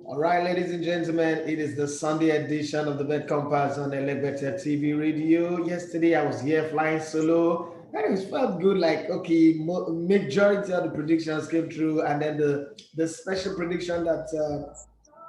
All right, ladies and gentlemen, it is the Sunday edition of the Bet Compass on Elegbete TV radio. Yesterday, I was here flying solo, and it felt good. Like, okay, majority of the predictions came true, and then the special prediction that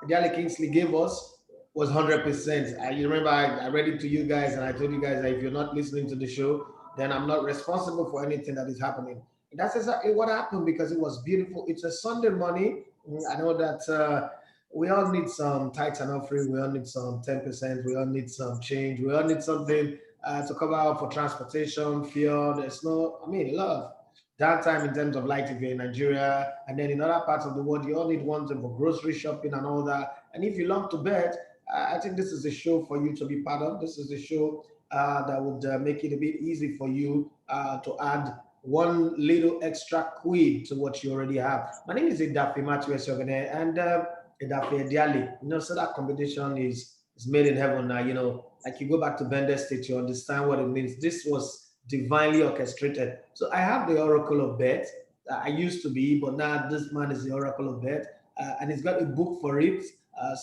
Ediale Kingsley gave us was 100%. You remember I read it to you guys, and I told you guys that if you're not listening to the show, then I'm not responsible for anything that is happening. And that's exactly what happened because it was beautiful. It's a Sunday morning. I know that we all need some tithes and offering. We all need some 10%. We all need some change. We all need something to cover up for transportation, fuel. There's no, I mean, a lot of downtime in terms of light if you're in Nigeria. And then in other parts of the world, you all need one thing for grocery shopping and all that. And if you love to bet, I think this is a show for you to be part of. This is a show that would make it a bit easy for you to add one little extra quid to what you already have. My name is Idafi Matthew Esogene, and Idafi Ediale. So that combination is made in heaven now. Like you go back to Bender State, you understand what it means. This was divinely orchestrated. So I have the Oracle of Bet. I used to be, but now this man is the Oracle of Bet, and he's got a book for it.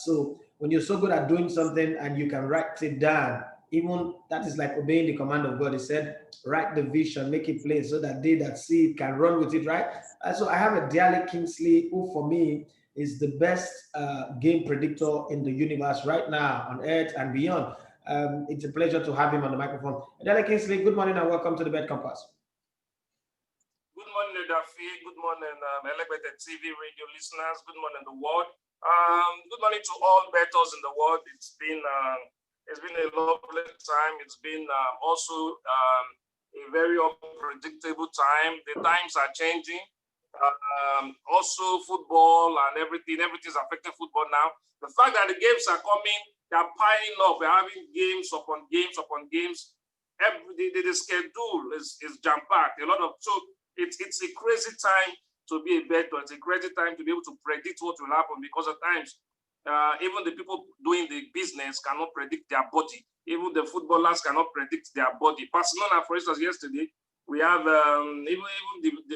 So when you're so good at doing something and you can write it down, even that is like obeying the command of God. He said, write the vision, make it plain so that they that see it can run with it, right? So I have a Dialect Kingsley, who for me is the best game predictor in the universe right now on earth and beyond. It's a pleasure to have him on the microphone. Dialect Kingsley, good morning and welcome to the Bet Compass. Good morning, Edafi. Good morning, Elegbete TV radio listeners. Good morning, the world. Good morning to all bettors in the world. It's been a lovely time. It's been also a very unpredictable time. The times are changing. Also, football and everything's affecting football now. The fact that the games are coming, they're piling up. We're having games upon games upon games. The schedule is jam-packed. It's a crazy time to be a bettor. It's a crazy time to be able to predict what will happen because at times, even the people doing the business cannot predict their body. Even the footballers cannot predict their body. Barcelona, for instance, yesterday, we have even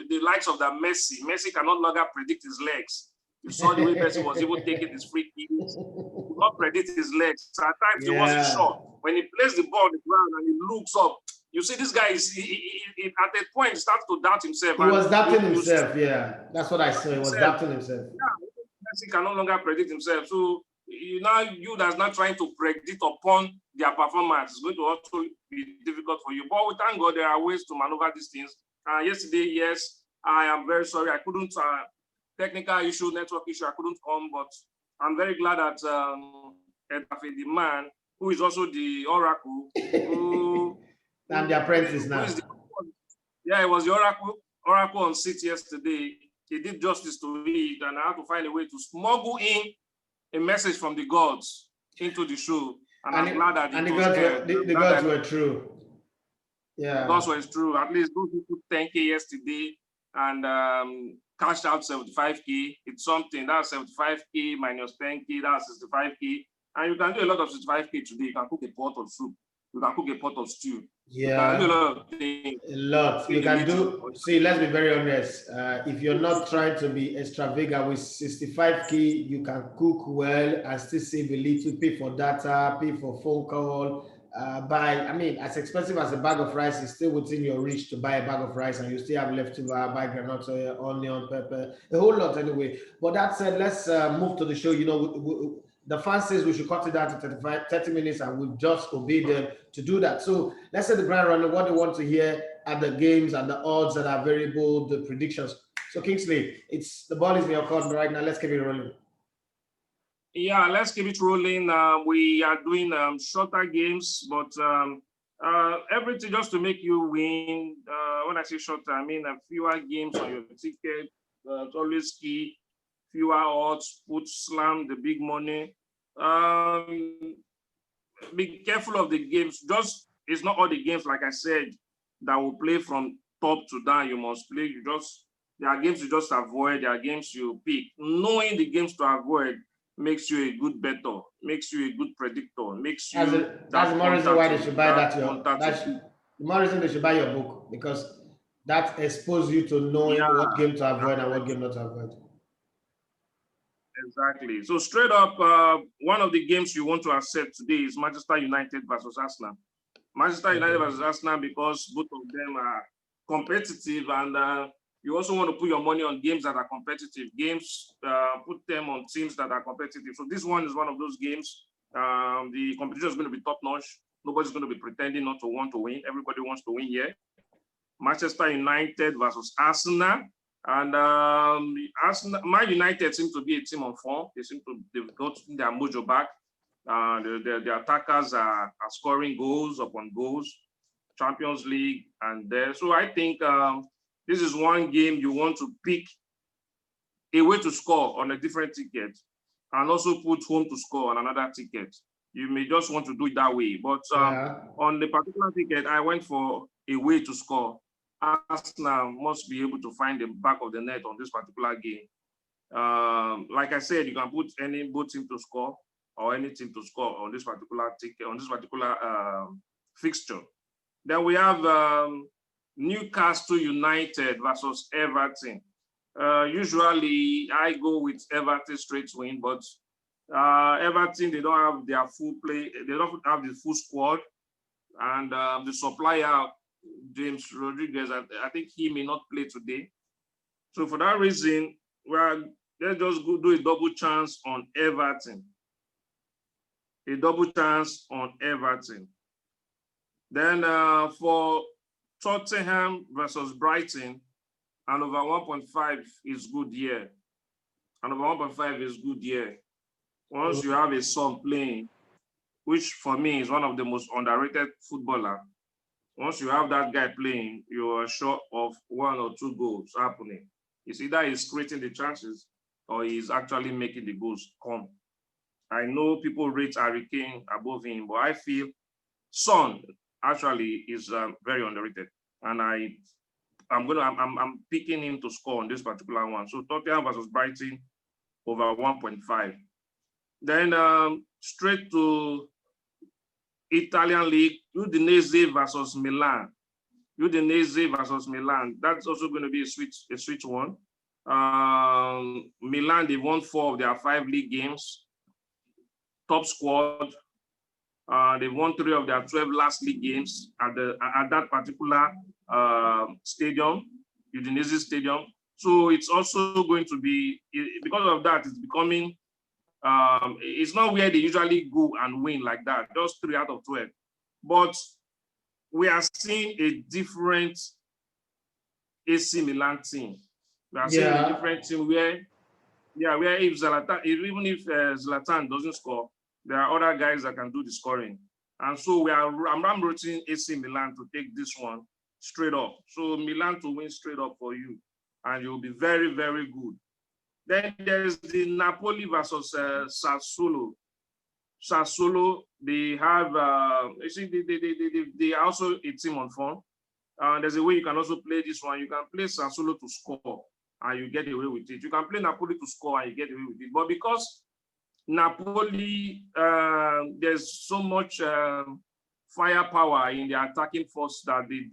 the likes of the Messi. Messi can no longer predict his legs. You saw the way Messi was even taking his free kicks. He could not predict his legs. So at times, he wasn't sure. When he plays the ball on the ground and he looks up, you see this guy is at a point starts to doubt himself. He was doubting himself, yeah. That's what I saw. He was doubting himself. Yeah, Messi can no longer predict himself. So you that's not trying to predict upon their performance. It's going to also be difficult for you. But we thank God there are ways to maneuver these things. Yesterday, yes, I am very sorry. I couldn't, technical issue, network issue, I couldn't come, but I'm very glad that Edafe, the man, who is also the oracle, I'm the apprentice now. It was the oracle on seat yesterday. He did justice to it, and I had to find a way to smuggle in a message from the gods into the show. And I'm glad that the gods were true. Yeah. The gods were true. At least those people 10K yesterday and cashed out 75K. It's something. That's 75K minus 10K. That's 65K. And you can do a lot of 65K today. You can cook a pot of soup. You can cook a pot of stew. Yeah. You can do a lot of things. A lot. You can do. See, let's be very honest. If you're not trying to be extravagant with 65K, you can cook well and still save a little, pay for data, pay for phone call, as expensive as a bag of rice is still within your reach to buy a bag of rice and you still have leftover, buy granite oil, onion, pepper, a whole lot anyway. But that said, let's move to the show. The fan says we should cut it down to 30 minutes and we've just obeyed them to do that. So let's say the grand runner, what they want to hear at the games and the odds that are variable, the predictions. So Kingsley, the ball is in your court right now. Let's keep it rolling. Yeah, let's keep it rolling. We are doing shorter games, but everything just to make you win. When I say shorter, I mean fewer games on your ticket. It's always key. Fewer odds, slam the big money. Be careful of the games. It's not all the games, like I said, that will play from top to down. You must play. There are games you just avoid. There are games you pick. Knowing the games to avoid makes you a good bettor, makes you a good predictor, makes you. That's the more reason why they should buy the more reason they should buy your book, because that exposes you to knowing what game to avoid and what game not to avoid. Exactly. So straight up, one of the games you want to accept today is Manchester United versus Arsenal. Manchester United versus Arsenal, because both of them are competitive, and you also want to put your money on games that are competitive. Games, put them on teams that are competitive. So this one is one of those games. The competition is going to be top notch. Nobody's going to be pretending not to want to win. Everybody wants to win here. Manchester United versus Arsenal. And Arsenal, Man United seem to be a team on form. They've got their mojo back. The attackers are scoring goals upon goals, Champions League, and there. So I think this is one game you want to pick a way to score on a different ticket, and also put home to score on another ticket. You may just want to do it that way. But on the particular ticket, I went for a way to score. Arsenal must be able to find the back of the net on this particular game. Like I said, you can put both team to score or any team to score on this particular ticket, on this particular fixture. Then we have Newcastle United versus Everton. Usually I go with Everton straight win, but Everton, they don't have their full play, they don't have the full squad, and the supplier, James Rodriguez, I think he may not play today. So for that reason, let's just go do a double chance on Everton. A double chance on Everton. Then for Tottenham versus Brighton, and over 1.5 is good here. And over 1.5 is good here. Once you have a son playing, which for me is one of the most underrated footballer, once you have that guy playing, you are sure of 1 or 2 goals happening. It's either he's creating the chances or he's actually making the goals come. I know people rate Harry Kane above him, but I feel Son actually is very underrated, and I'm picking him to score on this particular one. So Tottenham versus Brighton over 1.5. Then straight to Italian League, Udinese versus Milan. Udinese versus Milan. That's also going to be a switch one. Milan, they won 4 of their 5 league games. Top squad. They won 3 of their 12 last league games at that particular stadium, Udinese Stadium. So it's also going to be, because of that, it's becoming, it's not where they usually go and win like that, just 3 out of 12. But we are seeing a different AC Milan team. We are seeing a different team where if Zlatan, even if Zlatan doesn't score, there are other guys that can do the scoring. And so I'm rooting AC Milan to take this one straight up. So Milan to win straight up for you, and you'll be very, very good. Then there's the Napoli versus Sassuolo. Sassuolo, they have, they are also a team on form. There's a way you can also play this one. You can play Sassuolo to score, and you get away with it. You can play Napoli to score, and you get away with it. But because Napoli, there's so much firepower in the attacking force that the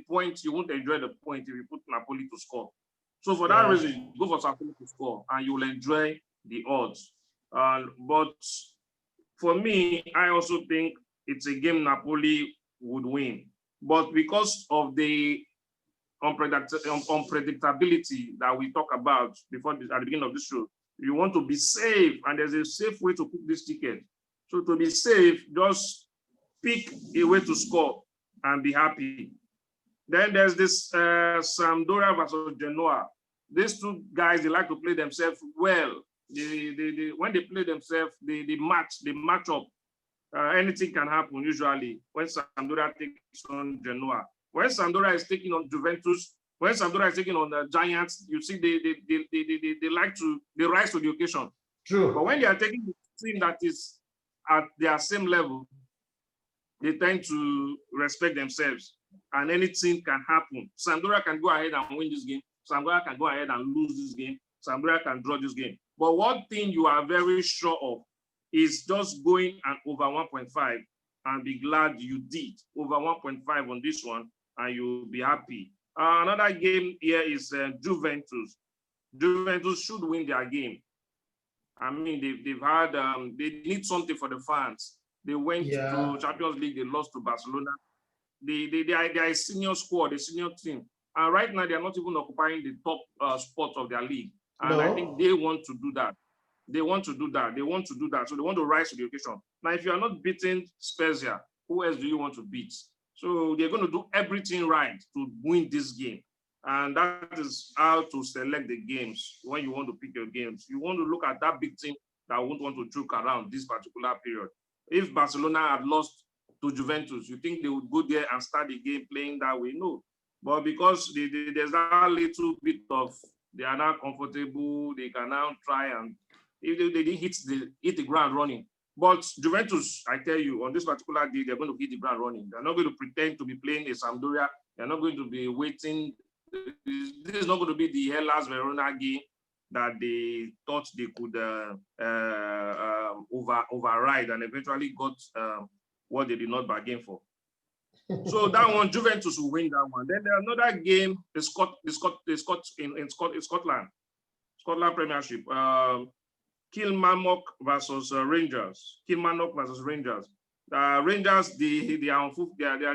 point, you won't enjoy the point if you put Napoli to score. So for that reason, go for Napoli to score, and you will enjoy the odds. But for me, I also think it's a game Napoli would win. But because of the unpredictability that we talk about before at the beginning of this show, you want to be safe, and there's a safe way to put this ticket. So to be safe, just pick a way to score and be happy. Then there's this Sampdoria versus Genoa. These 2 guys, they like to play themselves well. When they play themselves, they match up. Anything can happen usually when Sampdoria takes on Genoa. When Sampdoria is taking on Juventus, when Sampdoria is taking on the Giants, you see they rise to the occasion. True. But when they are taking the team that is at their same level, they tend to respect themselves, and anything can happen. Sampdoria can go ahead and win this game. Sampdoria can go ahead and lose this game. Sampdoria can draw this game. But one thing you are very sure of is just going and over 1.5 and be glad you did over 1.5 on this one, and you'll be happy. Another game here is Juventus. Juventus should win their game. I mean, they've had, they need something for the fans. They went Yeah. to Champions League, they lost to Barcelona. They are a senior squad, a senior team. And right now, they are not even occupying the top spot of their league. And I think No. they want to do that. They want to do that. They want to do that. So they want to rise to the occasion. Now, if you are not beating Spezia, who else do you want to beat? So they're going to do everything right to win this game. And that is how to select the games when you want to pick your games. You want to look at that big team that won't want to joke around this particular period. If Barcelona had lost to Juventus, you think they would go there and start the game playing that way? No. But because there's that little bit of, they are now comfortable, they can now try and if they didn't hit the ground running. But Juventus, I tell you, on this particular day, they're going to hit the ground running. They're not going to pretend to be playing a Sampdoria. They're not going to be waiting. This is not going to be the Hellas Verona game that they thought they could override and eventually got what they did not bargain for. So that one, Juventus will win that one. Then there's another game, in Scotland Premiership. Kilmarnock versus Rangers. Kilmarnock versus Rangers. Rangers, they are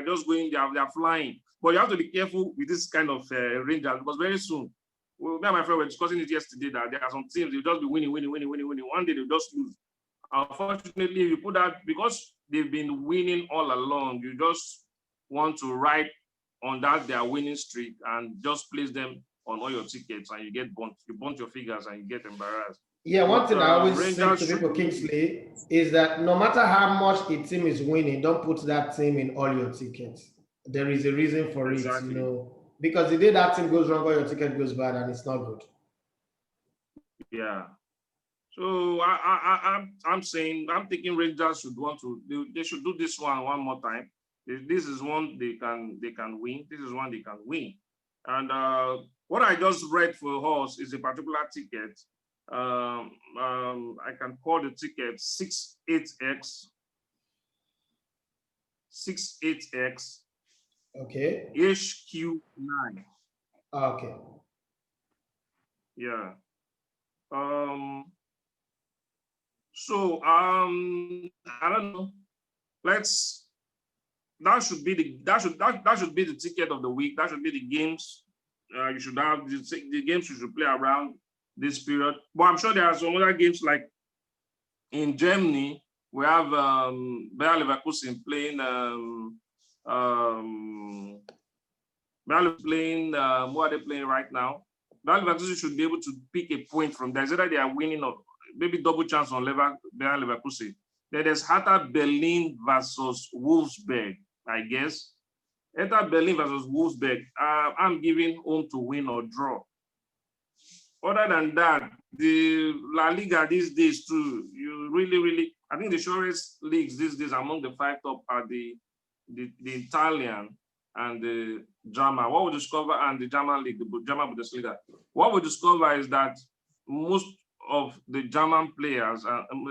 just going, they are flying. But you have to be careful with this kind of Rangers because very soon, me and my friend were discussing it yesterday that there are some teams they'll just be winning. One day they'll just lose. Unfortunately, you put that because they've been winning all along, you just want to ride on that their winning streak and just place them on all your tickets and you get burnt. You burnt your figures and you get embarrassed. Yeah, one thing I always say Rangers to people, Kingsley, is that no matter how much a team is winning, don't put that team in all your tickets. There is a reason for it, exactly. because the day that team goes wrong, or your ticket goes bad, and it's not good. Yeah. So I'm saying I'm thinking Rangers should want to they should do this one more time. This is one they can win. This is one they can win. And what I just read for us is a particular ticket. I can call the ticket 68X. 68X. Okay. HQ9. Okay. Yeah. So I don't know. That should be the ticket of the week. That should be the games. You should have the games you should play around this period. But I'm sure there are some other games like in Germany. We have Bayer Leverkusen playing. Bayer playing. What are they playing right now? Bayer Leverkusen should be able to pick a point from there. Either they are winning or maybe double chance on Bayer Leverkusen. Then there's Hertha Berlin versus Wolfsburg, I guess. Hertha Berlin versus Wolfsburg. I'm giving home to win or draw. Other than that, the La Liga these days too, you really, I think the surest leagues these days among the 5 top are the Italian and the German. What we discover, and the German league, the German Bundesliga. What we discover is that most of the German players,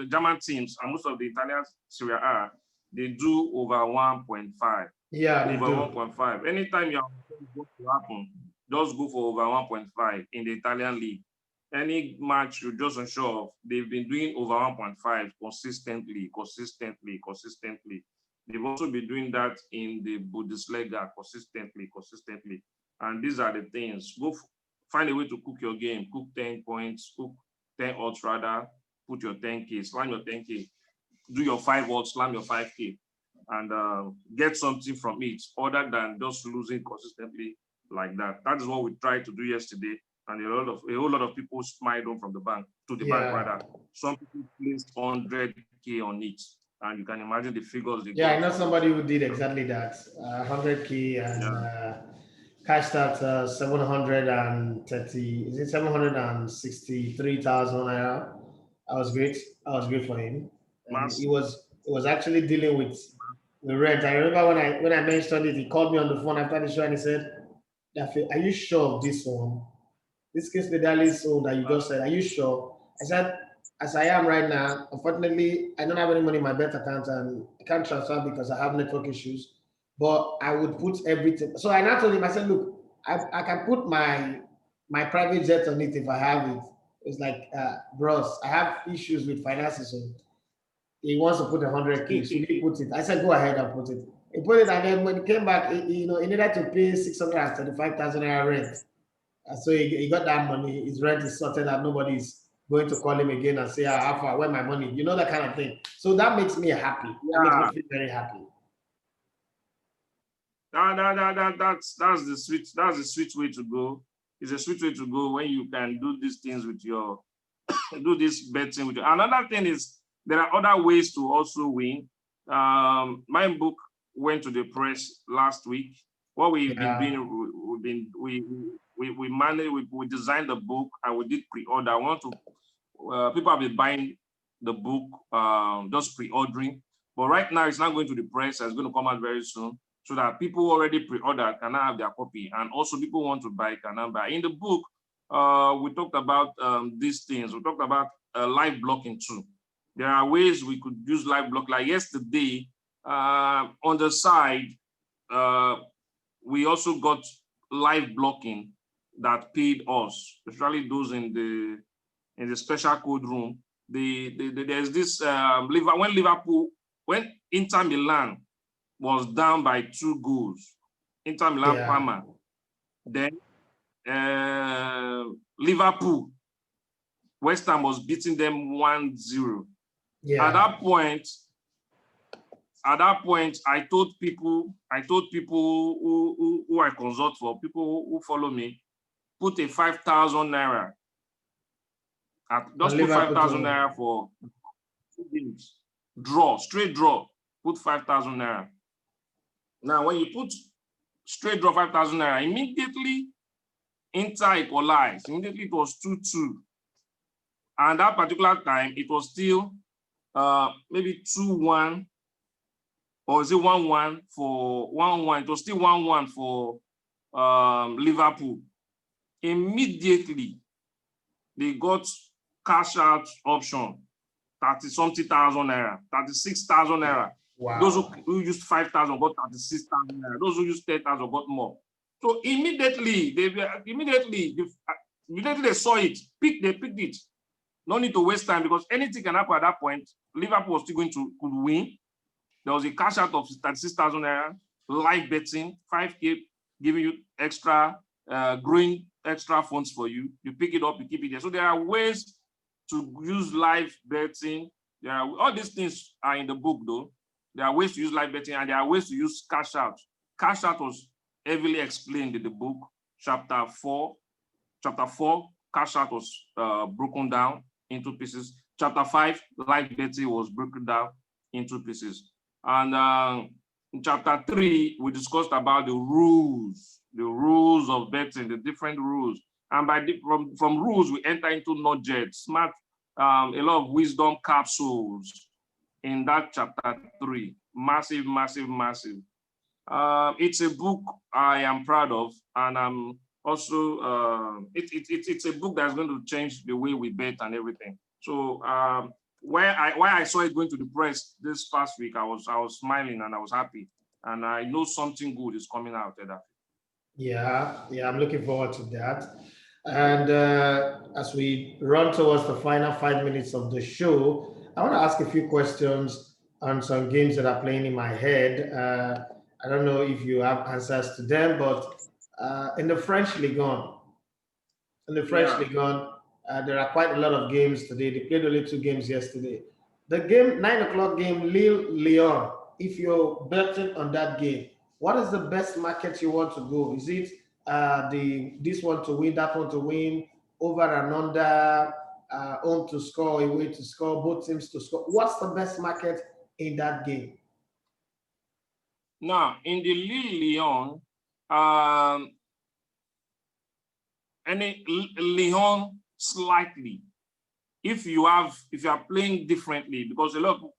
German teams, and most of the Italian Serie A, they do over 1.5. Yeah, they over do. 1.5. Anytime you have what to happen, just go for over 1.5 in the Italian league. Any match you're just unsure of, they've been doing over 1.5 consistently. They've also been doing that in the Bundesliga consistently. And these are the things. Find a way to cook your game. Cook 10 points, cook 10 odds rather, put your 10K, slam your 10K, do your 5 odds, slam your 5K. And get something from it other than just losing consistently like that. That is what we tried to do yesterday, and a whole lot of people smiled on from the bank to the bank rather. Some people placed 100K on it, and you can imagine the figures they got. I know somebody it. who did exactly that, 100K and cashed out 730. Is it 763,000 naira? I was great. For him, and he was actually dealing with the rent. I remember when I mentioned it, he called me on the phone after the show and he said, "Are you sure of this one? This Kingsley Ediale sold that you just said, are you sure?" I said, "As I am right now, unfortunately, I don't have any money in my bank account and I can't transfer because I have network issues. But I would put everything." So I now told him, I said, "Look, I can put my private jet on it if I have it. It's like, bros, I have issues with finances. So he wants to put 100K. Should he put it? I said, go ahead and put it. He put it, and then when he came back, he needed to pay 635,000 naira rent. So he got that money. His rent is sorted out. Nobody's going to call him again and say, how far, where my money? You know, that kind of thing. So that makes me happy. That makes me Yeah. feel very happy. That's the sweet way to go. It's a sweet way to go when you can do these things with your do this betting with you. Another thing is there are other ways to also win. My book went to the press last week. What we've been doing, we managed, we designed the book and we did pre-order. I want to people have been buying the book, just pre-ordering. But right now it's not going to the press. It's going to come out very soon, so that people already pre-ordered can now have their copy, and also people want to buy can now buy. In the book, we talked about these things. We talked about live blocking too. There are ways we could use live block. Like yesterday, on the side, we also got live blocking that paid us, especially those in the special code room. There's this when Inter Milan was down by 2 goals, Inter Milan Parma, then Liverpool, West Ham was beating them 1-0. Yeah. At that point, I told people who I consult for, people who follow me, put a 5,000 naira. Just put 5,000 naira for 2 games. Draw, straight draw. Put 5,000 naira. Now, when you put straight draw 5,000 naira, immediately Inter equalized. Immediately it was 2-2. And that particular time, it was still maybe 2-1, or is it 1-1 for 1-1? It was still 1-1 for Liverpool. Immediately, they got cash out option, 30-something thousand naira, 36,000 naira. Wow. Those who used 5,000 got 36,000 naira. Those who used 10,000 got more. So immediately they saw it, they picked it. No need to waste time, because anything can happen at that point. Liverpool was still could win. There was a cash out of 36,000 naira, live betting, 5K, giving you extra, growing extra funds for you. You pick it up, you keep it there. So there are ways to use live betting. All these things are in the book, though. There are ways to use live betting, and there are ways to use cash out. Cash out was heavily explained in the book. Chapter 4, cash out was broken down into pieces. Chapter 5, live betting was broken down into pieces. And in chapter 3, we discussed about the rules of betting, the different rules. And from rules, we enter into knowledge, smart, a lot of wisdom capsules in that chapter 3. Massive, massive, massive. It's a book I am proud of, and I'm also it's a book that's going to change the way we bet and everything. So why I saw it going to the press this past week, I was smiling and I was happy, and I know something good is coming out of that. Yeah, I'm looking forward to that. And as we run towards the final 5 minutes of the show, I want to ask a few questions on some games that are playing in my head. I don't know if you have answers to them, but in the French Ligue 1, there are quite a lot of games today. They played only 2 games yesterday. The game, 9 o'clock game, Lille-Lyon. If you're betting on that game, what is the best market you want to go? Is it this one to win, that one to win, over and under, home to score, away to score, both teams to score? What's the best market in that game? Now, in the Lille-Lyon, Lyon slightly. If you are playing differently, because a lot of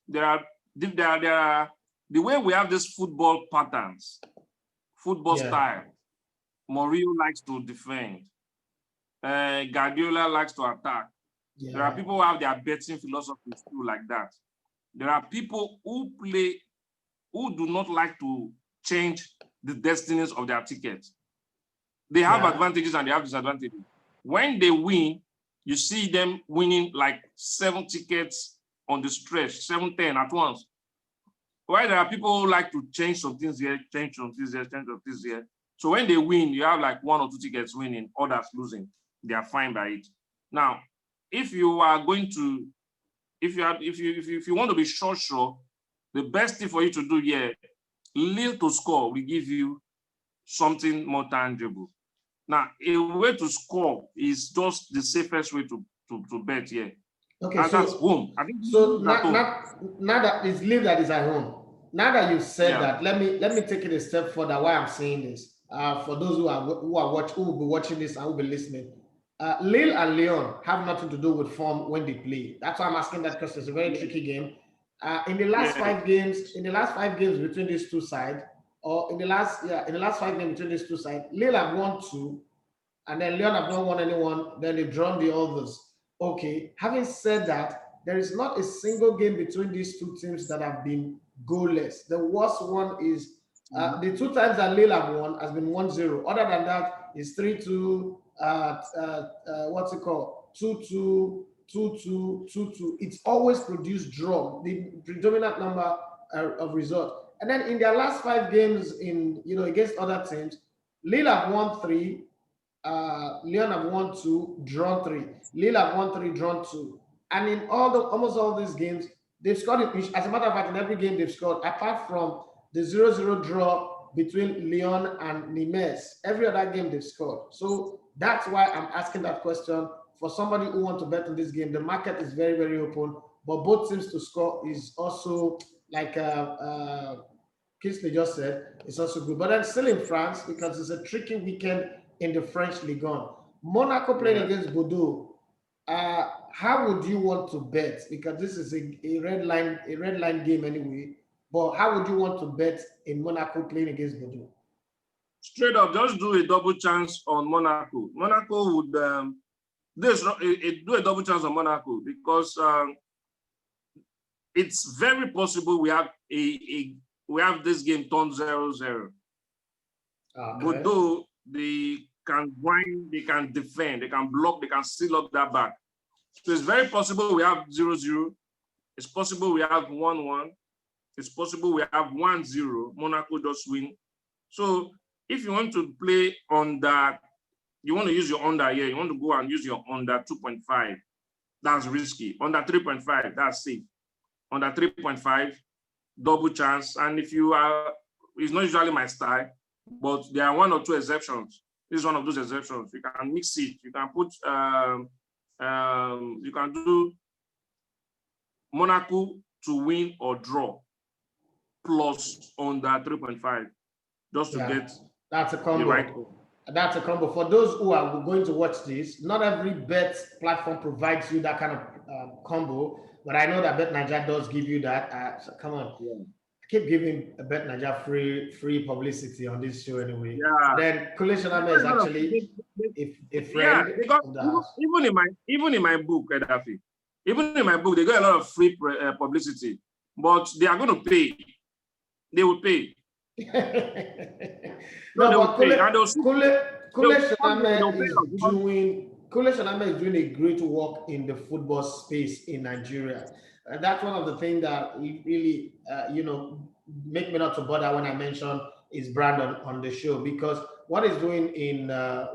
there are the way we have these football patterns, style. Mourinho likes to defend. Guardiola likes to attack. Yeah. There are people who have their betting philosophies too like that. There are people who do not like to change the destinies of their tickets. They have advantages and they have disadvantages. When they win, you see them winning like 7 tickets on the stretch, 7-10 at once. Why there are people who like to change some things here, change some things here, change some things here. So when they win, you have like 1 or 2 tickets winning, others losing. They are fine by it. Now, if you are going to, if you want to be sure, the best thing for you to do here, Lille to score will give you something more tangible. Now, a way to score is just the safest way to bet here. Okay, and that's home. I think so now that it's Lille that is at home. Now that you said that, let me take it a step further. Why I'm saying this, for those who will be watching this and will be listening, Lille and Lyon have nothing to do with form when they play. That's why I'm asking that question. It's a very tricky game. In the last 5 games, between these two sides, or in the last 5 games between these two sides, Lille have won 2, and then Lyon have not won anyone. Then they've drawn the others. Okay. Having said that, there is not a single game between these two teams that have been goalless. The worst one is the 2 times that Lille have won has been 1-0. Other than that, it's 3-2. What's it called? 2-2, 2-2, 2-2. It's always produced draw, the predominant number of results. And then in their last 5 games against other teams, Lille have won 3, Lyon have won 2, drawn 3. Lille have won 3, drawn 2. And in almost all these games, they've scored. As a matter of fact, in every game they've scored, apart from the 0-0 draw between Lyon and Nimes. Every other game they've scored. So that's why I'm asking that question. For somebody who wants to bet on this game, the market is very, very open. But both teams to score is also, like Kingsley just said, it's also good. But then still in France, because it's a tricky weekend in the French Ligue 1. Monaco playing against Bordeaux. How would you want to bet? Because this is a red line game anyway. But how would you want to bet in Monaco playing against Bordeaux? Straight up, just do a double chance on Monaco. Monaco would do a double chance on Monaco because it's very possible we have this game turned 0-0. Okay. Bordeaux, they can wind, they can defend, they can block, they can seal up that back. So it's very possible we have 0-0. It's possible we have 1-1. It's possible we have 1-0. Monaco just win. So if you want to play on that, you want to use your under here, you want to go and use your under 2.5. That's risky. Under 3.5, that's safe. Under 3.5, double chance. And if you are, it's not usually my style, but there are 1 or 2 exceptions. This is one of those exceptions. You can mix it. You can put, you can do Monaco to win or draw plus under 3.5 just to get that's a combo. Right. That's a combo. For those who are going to watch this, not every bet platform provides you that kind of combo, but I know that Bet Nigeria does give you that. So come on. Yeah. Keep giving Bet Nigeria free publicity on this show anyway. Yeah. Then Kule Shaname is actually a friend. Yeah, because even in my book, Edafi, even in my book, they got a lot of free publicity, but they are going to pay. They will pay. No, but Kule Shaname is doing a great work in the football space in Nigeria. That's one of the things that really, make me not to bother when I mention his brand on the show, because what he's doing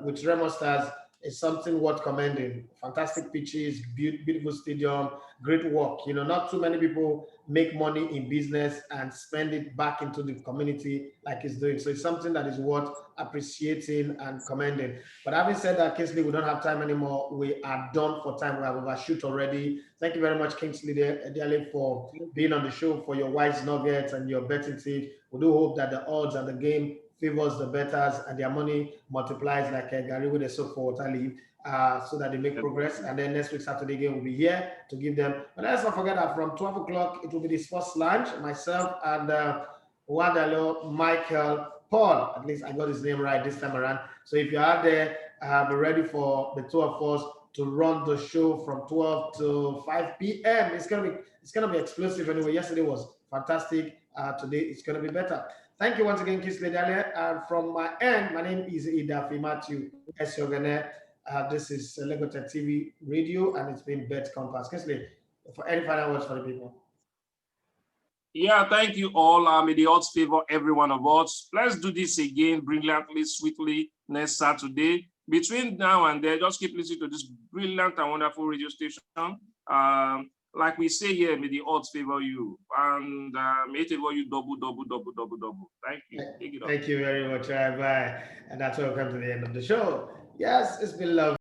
with Remo Stars is something worth commending. Fantastic pitches, beautiful stadium, great work. Not too many people make money in business and spend it back into the community like he's doing. So it's something that is worth appreciating and commending. But having said that, Kingsley, we don't have time anymore. We are done for time. We have overshoot already. Thank you very much, Kingsley Ediale, for being on the show, for your wise nuggets and your betting tips. We do hope that the odds and the game favors the bettors and their money multiplies like Gary with a soap for water leaf, so that they make progress. And then next week, Saturday game, will be here to give them. But let's not forget that from 12 o'clock, it will be the sports lunch. Myself and Wadalo, Michael, Paul, at least I got his name right this time around. So if you're out there, be ready for the 2 of us to run the show from 12 to 5 p.m. It's gonna be explosive anyway. Yesterday was fantastic. Today it's gonna be better. Thank you once again, Kingsley Ediale. From my end, my name is Idafi Matthew Esiogene. This is Legotet TV Radio, and it's been Bet Compass. Kingsley, for any final words for the people. Yeah, thank you all. May the odds favor every one of us. Let's do this again brilliantly, sweetly next Saturday. Between now and then, just keep listening to this brilliant and wonderful radio station. Like we say here, may the odds favor you, and may it favor you double, double, double, double, double. Thank you. Take it Thank you very much. Bye. And that's where we come to the end of the show. Yes, it's been lovely.